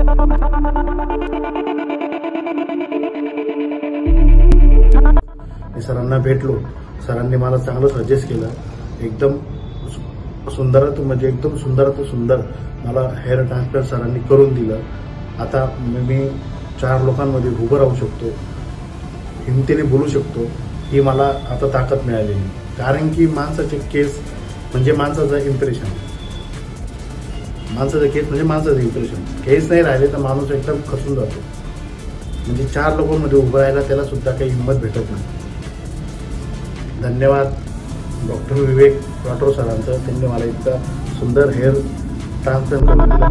मी सरांना भेटलो, सरांनी मला चांगलं सजेस्ट केलं, एकदम सुंदर म्हणजे एकदम सुंदर मला हेअर ट्रान्सप्लांट सरांनी करून दिलं। आता मी 4 लोकांमध्ये उभं राहू शकतो, हिमतीने बोलू शकतो, ही मला आता ताकद मिळालेली। कारण की माणसाचे केस म्हणजे माणसाचं इम्प्रेशन, केस नाही राहिले तर माणूस एकदम खचून जातो। म्हणजे 4 लोकांमध्ये उभं राहायला त्याला सुद्धा काही हिंमत भेटत नाही। धन्यवाद डॉक्टर विवेक राठोड सरांचं, त्यांनी मला इतका सुंदर हेअर ट्रान्सप्लांट करून दिला।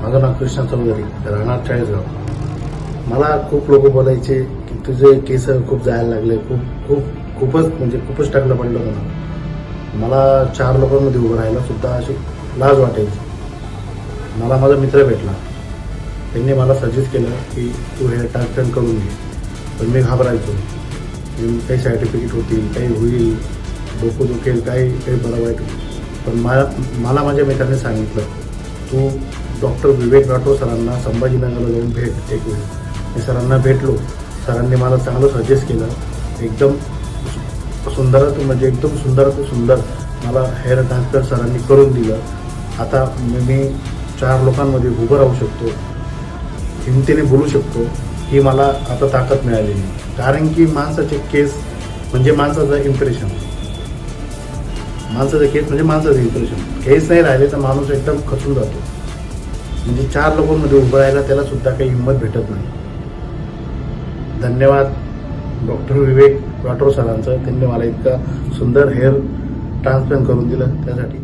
माझं नाव कृष्णा चौधरी, राहणार चाळीसगाव। मला खूप लोक बोलायचे की तुझे केस खूप जायला लागले, खूपच टाकलं पडलं होतं। मला 4 लोकांमध्ये उभं राहायला सुद्धा अशी लाज वाटायची। मला माझा मित्र भेटला, त्यांनी मला सजेस्ट केलं की तू हेअर ट्रान्सप्लांट करून घे, पण मी घाबरायचो। काही सर्टिफिकेट होतील, काही होईल, डोकं दुखेल, काही बरं वाईट होईल। पण मला माझ्या मित्राने सांगितलं तू डॉक्टर विवेक राठोड सरांना संभाजीनगरला जाऊन भेट एक वेळ। मी सरांना भेटलो, सरांनी मला चांगलं सजेस्ट केलं, एकदम म्हणजे एकदम सुंदर मला हेअर ट्रान्सप्लांट सरांनी करून दिलं। आता मी 4 लोकांमध्ये उभं राहू शकतो, हिमतीने बोलू शकतो, ही मला आता ताकद मिळालेली। कारण की माणसाचे केस म्हणजे माणसाचं इम्प्रेशन, केस नाही राहिले तर माणूस एकदम खचून जातो। म्हणजे 4 लोकांमध्ये उभं राहायला त्याला सुद्धा काही हिंमत भेटत नाही। धन्यवाद डॉक्टर विवेक राठोड सरांचं, त्यांनी मला इतका सुंदर हेअर ट्रान्सप्लांट करून दिलं, त्यासाठी